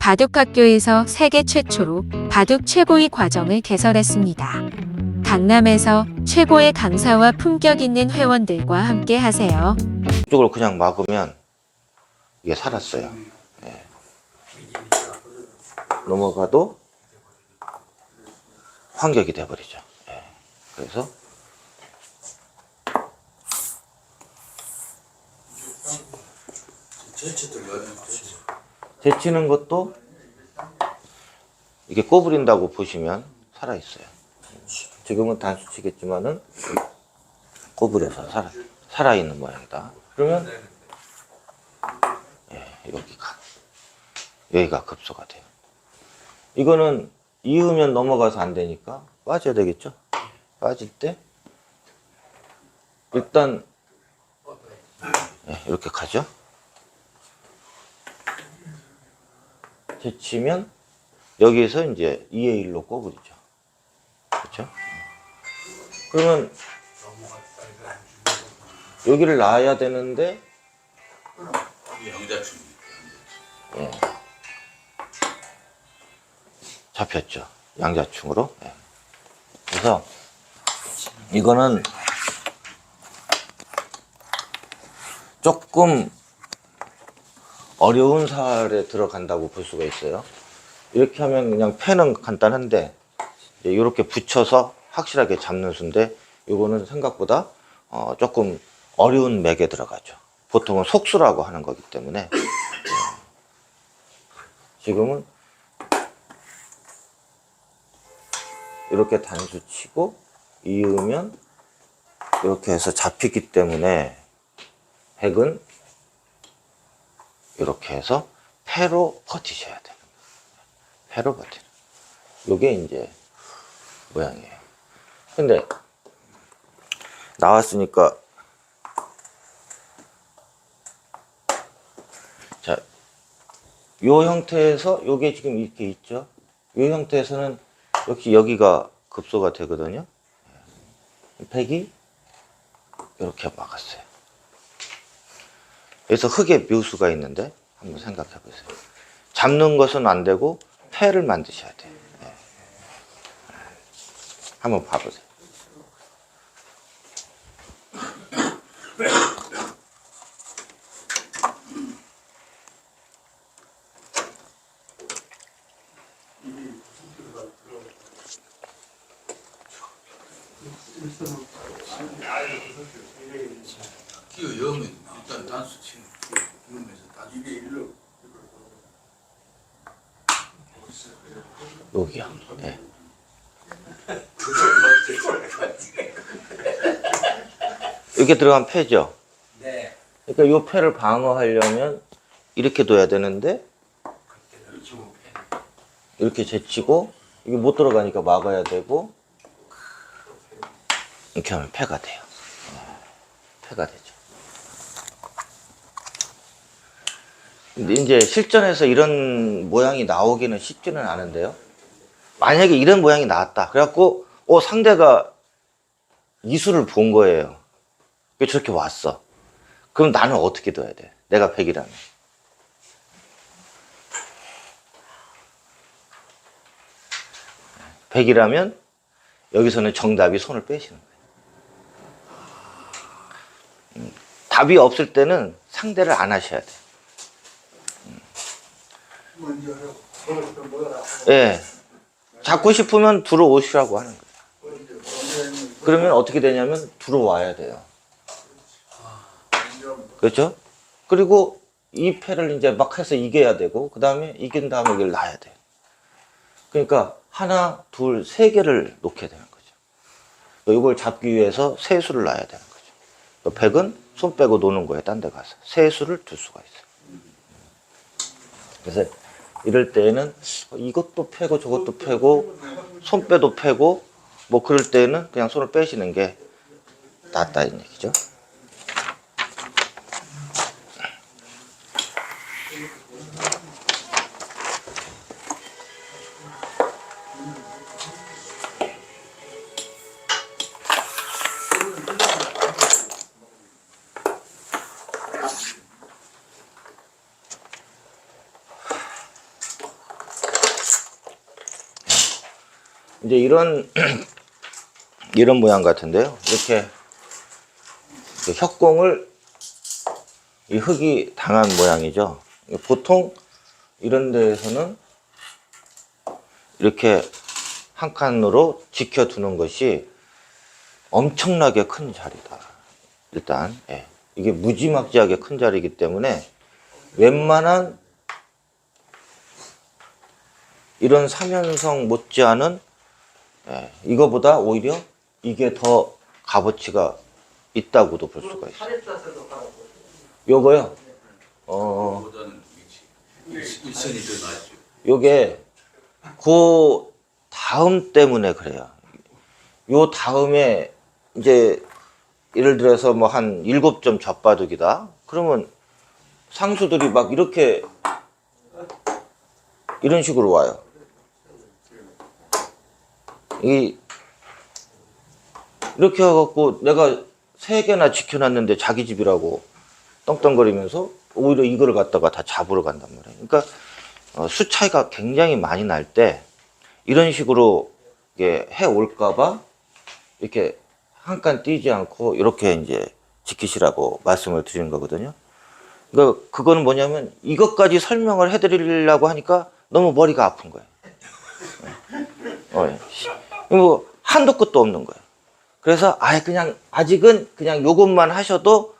바둑학교에서 세계 최초로 바둑 최고위 과정을 개설했습니다. 강남에서 최고의 강사와 품격 있는 회원들과 함께 하세요. 이쪽으로 그냥 막으면 이게 살았어요. 예. 넘어가도 환격이 돼버리죠. 예. 그래서 제치는 것도 이게 꼬부린다고 보시면 살아있어요. 지금은 단수치겠지만은 꼬부려서 살아있는 모양이다. 그러면 예, 여기가 급소가 돼요. 이거는 이으면 넘어가서 안 되니까 빠져야 되겠죠. 빠질 때 일단 예, 이렇게 가죠. 제치면 여기에서 이제 2의 1로 꼬부리죠. 그렇죠? 그러면 여기를 놔야 되는데 예. 잡혔죠. 양자충으로. 예. 그래서 이거는 조금 어려운 사활에 들어간다고 볼 수가 있어요. 이렇게 하면 그냥 패는 간단한데 이렇게 붙여서 확실하게 잡는 수인데 이거는 생각보다 조금 어려운 맥에 들어가죠. 보통은 속수라고 하는 거기 때문에 지금은 이렇게 단수 치고 이으면 이렇게 해서 잡히기 때문에 백은 이렇게 해서 패로 버티셔야 돼요. 패로 버티는. 요게 이제 모양이에요. 근데 나왔으니까 자, 요 형태에서 요게 지금 이렇게 있죠. 요 형태에서는 역시 여기가 급소가 되거든요. 백이 이렇게 막았어요. 그래서 흙의 묘수가 있는데 한번 생각해 보세요. 잡는 것은 안 되고 패를 만드셔야 돼요. 네. 한번 봐보세요. 기어 여면 일단 단수 치는 그러면서 나중에 일로 여기요. 네. 이렇게 들어간 패죠. 네. 그러니까 이 패를 방어하려면 이렇게 둬야 되는데 이렇게 제치고 이게 못 들어가니까 막아야 되고 이렇게 하면 패가 돼요. 패가 되죠. 근데 이제 실전에서 이런 모양이 나오기는 쉽지는 않은데요. 만약에 이런 모양이 나왔다. 그래갖고 상대가 이수를 본 거예요. 저렇게 왔어. 그럼 나는 어떻게 둬야 돼? 내가 백이라면. 백이라면 여기서는 정답이 손을 빼시는 거예요. 답이 없을 때는 상대를 안 하셔야 돼요. 예. 잡고 싶으면 들어오시라고 하는 거예요. 그러면 어떻게 되냐면 들어와야 돼요. 그렇죠? 그리고 이 패를 이제 막 해서 이겨야 되고 그 다음에 이긴 다음에 이걸 놔야 돼요. 그러니까 하나, 둘, 세 개를 놓게 되는 거죠. 이걸 잡기 위해서 세 수를 놔야 되는 거죠. 백은 손 빼고 노는 거예요. 딴 데 가서. 세 수를 둘 수가 있어요. 그래서 이럴 때에는 이것도 패고 저것도 패고 손 빼도 패고 뭐 그럴 때는 그냥 손을 빼시는 게 낫다는 얘기죠. 이제 이런 이런 모양 같은데요. 이렇게 그 협공을 이 흙이 당한 모양이죠. 보통 이런 데에서는 이렇게 한 칸으로 지켜두는 것이 엄청나게 큰 자리다. 일단 이게 무지막지하게 큰 자리이기 때문에 웬만한 이런 삼연성 못지않은 이거보다 오히려 이게 더 값어치가 있다고도 볼 수가 있어요. 요거요? 보다는 일선이 더 낫죠. 요게 그 다음 때문에 그래요. 요 다음에 이제 예를 들어서 뭐 한 7점 젖바둑이다. 그러면 상수들이 막 이렇게 이런 식으로 와요. 이렇게 해갖고 내가 3개나 지켜놨는데 자기 집이라고 떵떵거리면서 오히려 이거를 갖다가 다 잡으러 간단 말이에요. 그러니까 수 차이가 굉장히 많이 날 때 이런 식으로 이게 해 올까봐 이렇게 한 칸 띄지 않고 이렇게 이제 지키시라고 말씀을 드리는 거거든요. 그러니까 그거는 뭐냐면 이것까지 설명을 해드리려고 하니까 너무 머리가 아픈 거예요. 뭐 한도 끝도 없는 거예요. 그래서 아예 그냥 아직은 그냥 요것만 하셔도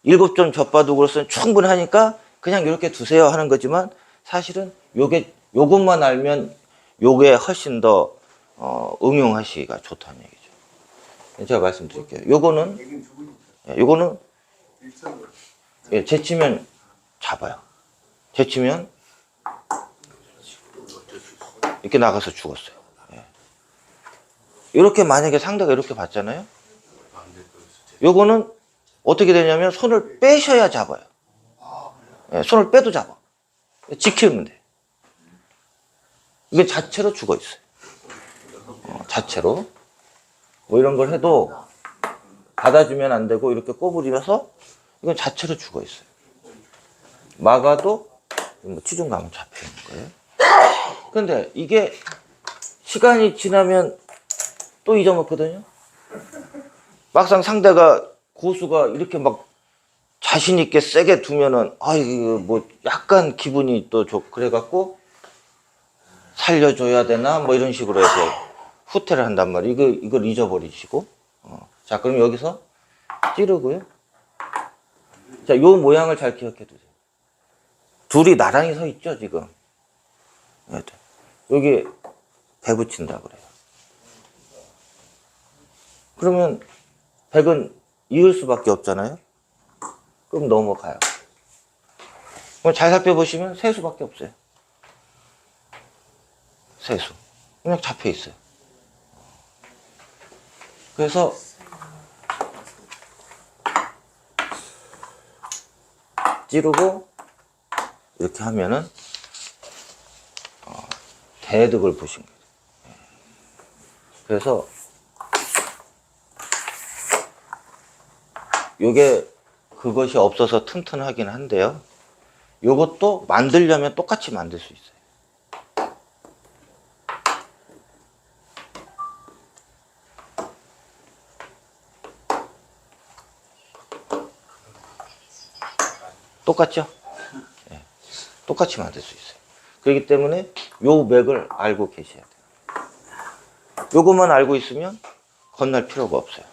7점 젖바둑으로서는 충분하니까 그냥 이렇게 두세요 하는 거지만 사실은 요것만 알면 요게 훨씬 더 응용하시기가 좋다는 얘기죠. 제가 말씀드릴게요. 요거는 제치면 잡아요. 제치면 이렇게 나가서 죽었어요. 이렇게 만약에 상대가 이렇게 봤잖아요. 요거는 어떻게 되냐면 손을 빼셔야 잡아요. 손을 빼도 잡아. 지키면 돼. 이게 자체로 죽어 있어요. 자체로. 뭐 이런 걸 해도 받아주면 안 되고 이렇게 꼬부리면서 이건 자체로 죽어 있어요. 막아도 뭐 치중감은 잡혀 있는 거예요. 근데 이게 시간이 지나면 또 잊어먹거든요. 막상 상대가 고수가 이렇게 막 자신 있게 세게 두면은 이거 뭐 약간 기분이 또 그래갖고 살려줘야 되나 뭐 이런 식으로 해서 후퇴를 한단 말이에요. 이걸 잊어버리시고 자 그럼 여기서 찌르고요. 자 요 모양을 잘 기억해 두세요. 둘이 나란히 서 있죠 지금. 여기 배 붙인다 그래요. 그러면 백은 이을 수밖에 없잖아요. 그럼 넘어가요. 그럼 잘 살펴보시면 세수밖에 없어요. 세수. 그냥 잡혀 있어요. 그래서 찌르고 이렇게 하면은 대득을 보신 거예요. 그래서 요게 그것이 없어서 튼튼하긴 한데요. 요것도 만들려면 똑같이 만들 수 있어요. 똑같죠? 네. 똑같이 만들 수 있어요. 그렇기 때문에 요 맥을 알고 계셔야 돼요. 요것만 알고 있으면 건널 필요가 없어요.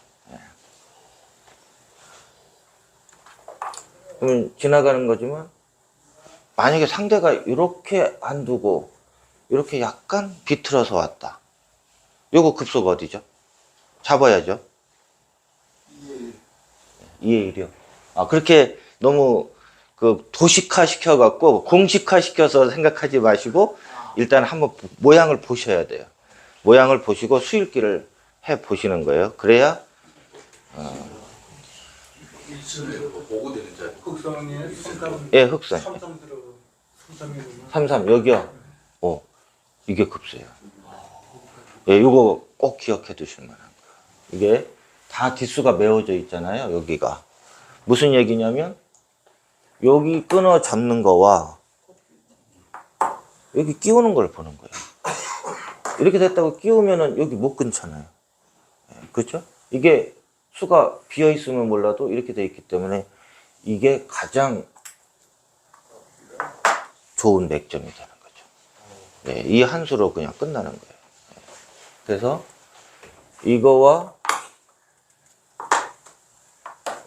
그러면 지나가는 거지만 만약에 상대가 이렇게 안 두고 이렇게 약간 비틀어서 왔다. 요거 급속 어디죠? 잡아야죠. 2의 1이요. 그렇게 너무 도식화 시켜갖고 공식화 시켜서 생각하지 마시고 일단 한번 모양을 보셔야 돼요. 모양을 보시고 수읽기를 해 보시는 거예요. 그래야 일선에 보고되는 자리. 흑선이에요? 예, 흑선. 3 들어가. 33 여기요. 이게 급수예요. 예, 이거 꼭 기억해 두실 만한 거예요. 이게 다 뒷수가 메워져 있잖아요. 여기가 무슨 얘기냐면 여기 끊어 잡는 거와 여기 끼우는 걸 보는 거예요. 이렇게 됐다고 끼우면은 여기 못 끊잖아요. 그렇죠? 이게 수가 비어 있으면 몰라도 이렇게 돼 있기 때문에 이게 가장 좋은 맥점이 되는 거죠. 네, 이 한 수로 그냥 끝나는 거예요. 그래서 이거와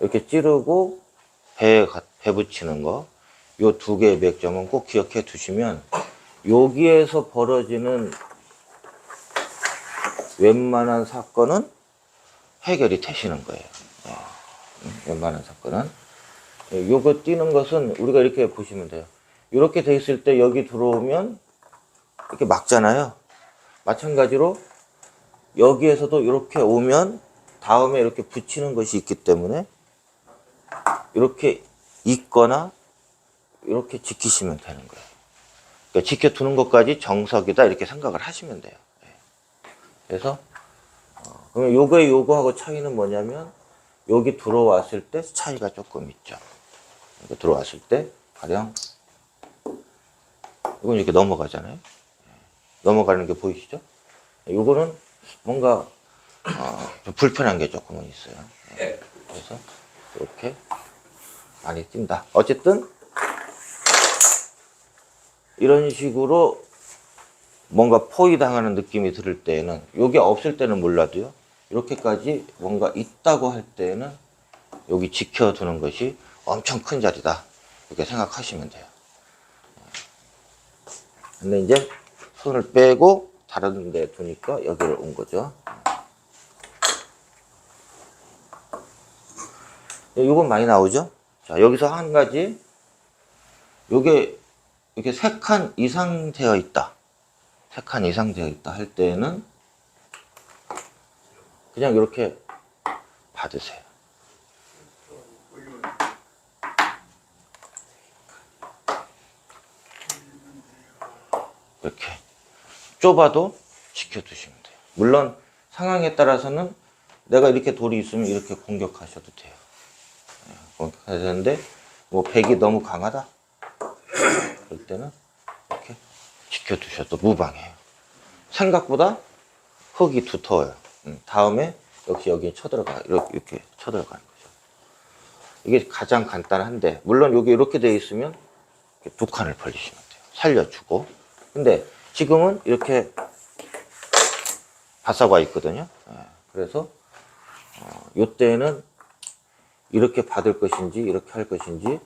이렇게 찌르고 배 붙이는 거, 요 두 개의 맥점은 꼭 기억해 두시면 여기에서 벌어지는 웬만한 사건은 해결이 되시는 거예요. 웬만한 사건은. 요거 띄는 것은 우리가 이렇게 보시면 돼요. 이렇게 돼 있을 때 여기 들어오면 이렇게 막잖아요. 마찬가지로 여기에서도 이렇게 오면 다음에 이렇게 붙이는 것이 있기 때문에 이렇게 있거나 이렇게 지키시면 되는 거예요. 그러니까 지켜두는 것까지 정석이다 이렇게 생각을 하시면 돼요. 그래서 그러면 요거하고 차이는 뭐냐면 여기 들어왔을 때 차이가 조금 있죠. 여기 들어왔을 때 가령 이건 이렇게 넘어가잖아요. 넘어가는 게 보이시죠? 요거는 뭔가 좀 불편한 게 조금은 있어요. 그래서 이렇게 많이 뛴다. 어쨌든 이런 식으로 뭔가 포위당하는 느낌이 들을 때에는 요게 없을 때는 몰라도요. 이렇게까지 뭔가 있다고 할 때에는 여기 지켜두는 것이 엄청 큰 자리다. 이렇게 생각하시면 돼요. 근데 이제 손을 빼고 다른 데 두니까 여기를 온 거죠. 요건 많이 나오죠? 자, 여기서 한 가지. 요게 이렇게 3칸 이상 되어 있다. 3칸 이상 되어 있다 할 때에는 그냥 이렇게 받으세요. 이렇게 좁아도 지켜두시면 돼요. 물론 상황에 따라서는 내가 이렇게 돌이 있으면 이렇게 공격하셔도 돼요. 공격하셔야 되는데 뭐 백이 너무 강하다 그럴 때는 이렇게 지켜두셔도 무방해요. 생각보다 흙이 두터워요. 다음에 역시 여기 쳐들어가 이렇게 쳐들어가는 거죠. 이게 가장 간단한데 물론 여기 이렇게 돼 있으면 이렇게 2칸을 벌리시면 돼요. 살려주고. 근데 지금은 이렇게 바싹 와 있거든요. 그래서 이때는 이렇게 받을 것인지 이렇게 할 것인지.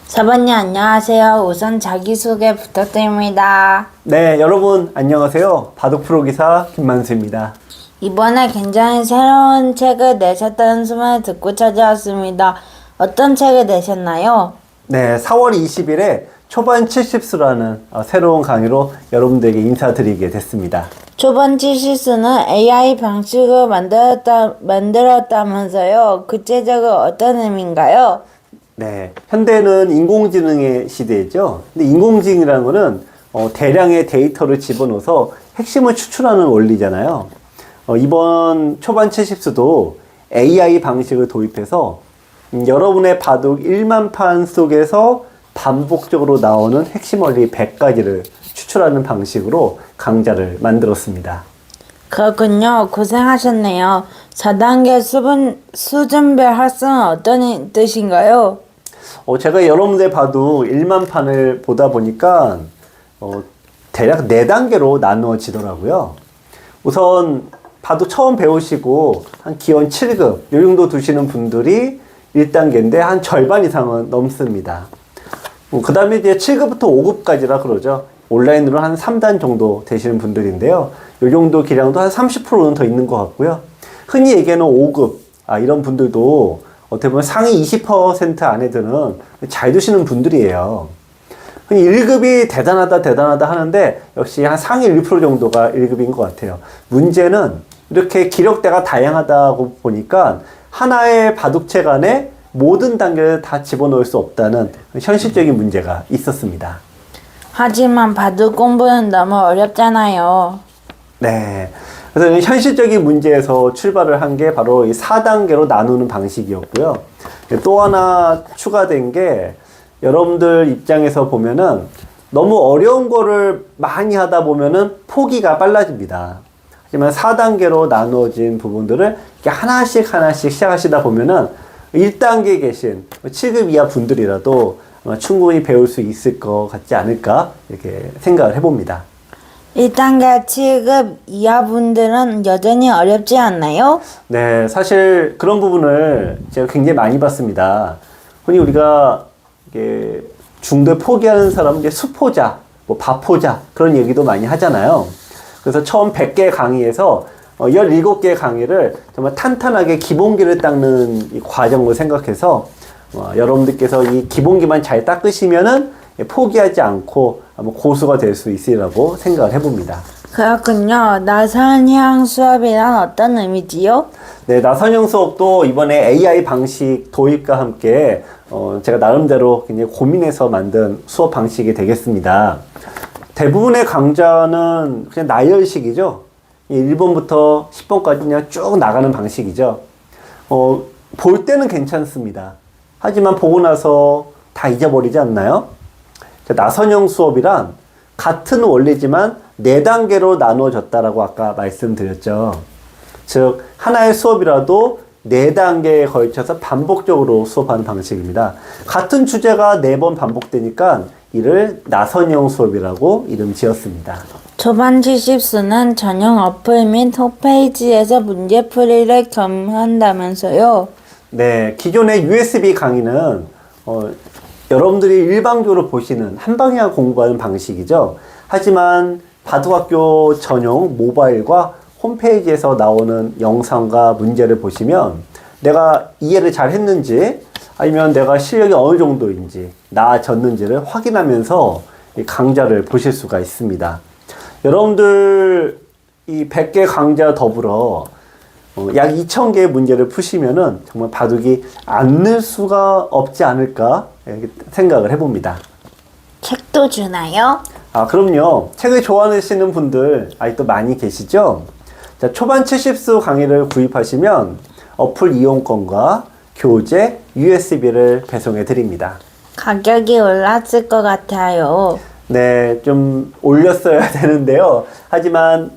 사부님 안녕하세요. 우선 자기소개 부탁드립니다. 네, 여러분 안녕하세요. 바둑 프로기사 김만수입니다. 이번에 굉장히 새로운 책을 내셨다는 소문을 듣고 찾아왔습니다. 어떤 책을 내셨나요? 네, 4월 20일에 초반 70수라는 새로운 강의로 여러분들에게 인사드리게 됐습니다. 초반 70수는 AI 방식을 만들었다면서요. 구체적으로 어떤 의미인가요? 네, 현대는 인공지능의 시대죠. 근데 인공지능이라는 거는 대량의 데이터를 집어넣어서 핵심을 추출하는 원리잖아요. 이번 초반 70수도 AI 방식을 도입해서 여러분의 바둑 1만 판 속에서 반복적으로 나오는 핵심 원리 100가지를 추출하는 방식으로 강좌를 만들었습니다. 그렇군요. 고생하셨네요. 4단계 수준별 학습은 어떤 뜻인가요? 제가 여러분들 바둑 1만 판을 보다 보니까 대략 4단계로 나누어지더라고요. 우선 바둑 처음 배우시고 한 기원 7급 요 정도 두시는 분들이 1단계인데 한 절반 이상은 넘습니다. 그 다음에 이제 7급부터 5급까지라 그러죠. 온라인으로 한 3단 정도 되시는 분들인데요. 요 정도 기량도 한 30%는 더 있는 것 같고요. 흔히 얘기하는 5급, 이런 분들도 어떻게 보면 상위 20% 안에 드는 잘 두시는 분들이에요. 흔히 1급이 대단하다 하는데 역시 한 상위 1% 정도가 1급인 것 같아요. 문제는 이렇게 기력대가 다양하다고 보니까 하나의 바둑책 안에 모든 단계를 다 집어넣을 수 없다는 현실적인 문제가 있었습니다. 하지만 바둑 공부는 너무 어렵잖아요. 네. 그래서 현실적인 문제에서 출발을 한 게 바로 이 4단계로 나누는 방식이었고요. 또 하나 추가된 게 여러분들 입장에서 보면은 너무 어려운 거를 많이 하다 보면은 포기가 빨라집니다. 하지만 4단계로 나누어진 부분들을 이렇게 하나씩 시작하시다 보면은 1단계에 계신 7급 이하 분들이라도 아마 충분히 배울 수 있을 것 같지 않을까 이렇게 생각을 해봅니다. 1단계 7급 이하 분들은 여전히 어렵지 않나요? 네, 사실 그런 부분을 제가 굉장히 많이 봤습니다. 흔히 우리가 이게 중도에 포기하는 사람은 이제 수포자, 뭐 바포자 그런 얘기도 많이 하잖아요. 그래서 처음 100개 강의에서 17개 강의를 정말 탄탄하게 기본기를 닦는 이 과정을 생각해서 여러분들께서 이 기본기만 잘 닦으시면은 포기하지 않고 고수가 될 수 있으리라고 생각을 해봅니다. 그렇군요. 나선형 수업이란 어떤 의미지요? 네, 나선형 수업도 이번에 AI 방식 도입과 함께 제가 나름대로 굉장히 고민해서 만든 수업 방식이 되겠습니다. 대부분의 강좌는 그냥 나열식이죠. 1번부터 10번까지 그냥 쭉 나가는 방식이죠. 볼 때는 괜찮습니다. 하지만 보고 나서 다 잊어버리지 않나요? 나선형 수업이란 같은 원리지만 4단계로 나누어졌다라고 아까 말씀드렸죠. 즉 하나의 수업이라도 4단계에 걸쳐서 반복적으로 수업하는 방식입니다. 같은 주제가 4번 반복되니까 이를 나선형 수업이라고 이름 지었습니다. 초반 70수는 전용 어플 및 홈페이지에서 문제풀이를 겸한다면서요? 네, 기존의 USB 강의는 여러분들이 일방적으로 보시는 한방향 공부하는 방식이죠. 하지만 바둑학교 전용 모바일과 홈페이지에서 나오는 영상과 문제를 보시면 내가 이해를 잘 했는지 아니면 내가 실력이 어느 정도인지 나아졌는지를 확인하면서 이 강좌를 보실 수가 있습니다. 여러분들 이 100개 강좌 더불어 약 2,000개의 문제를 푸시면은 정말 바둑이 안 늘 수가 없지 않을까 이렇게 생각을 해봅니다. 책도 주나요? 아, 그럼요. 책을 좋아하시는 분들 아직도 많이 계시죠? 자, 초반 70수 강의를 구입하시면 어플 이용권과 교재, USB를 배송해 드립니다. 가격이 올랐을 것 같아요. 네, 좀 올렸어야 되는데요. 하지만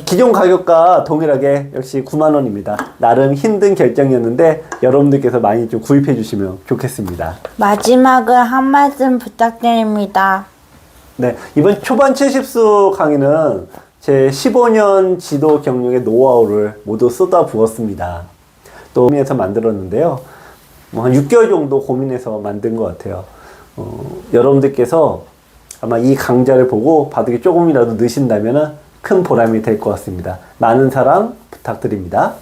기존 가격과 동일하게 역시 9만 원입니다. 나름 힘든 결정이었는데 여러분들께서 많이 좀 구입해 주시면 좋겠습니다. 마지막으로 한 말씀 부탁드립니다. 네, 이번 초반 70수 강의는 제 15년 지도 경력의 노하우를 모두 쏟아부었습니다. 또 고민해서 만들었는데요. 한 6개월 정도 고민해서 만든 것 같아요. 여러분들께서 아마 이 강좌를 보고 바둑이 조금이라도 느신다면 큰 보람이 될 것 같습니다. 많은 사랑 부탁드립니다.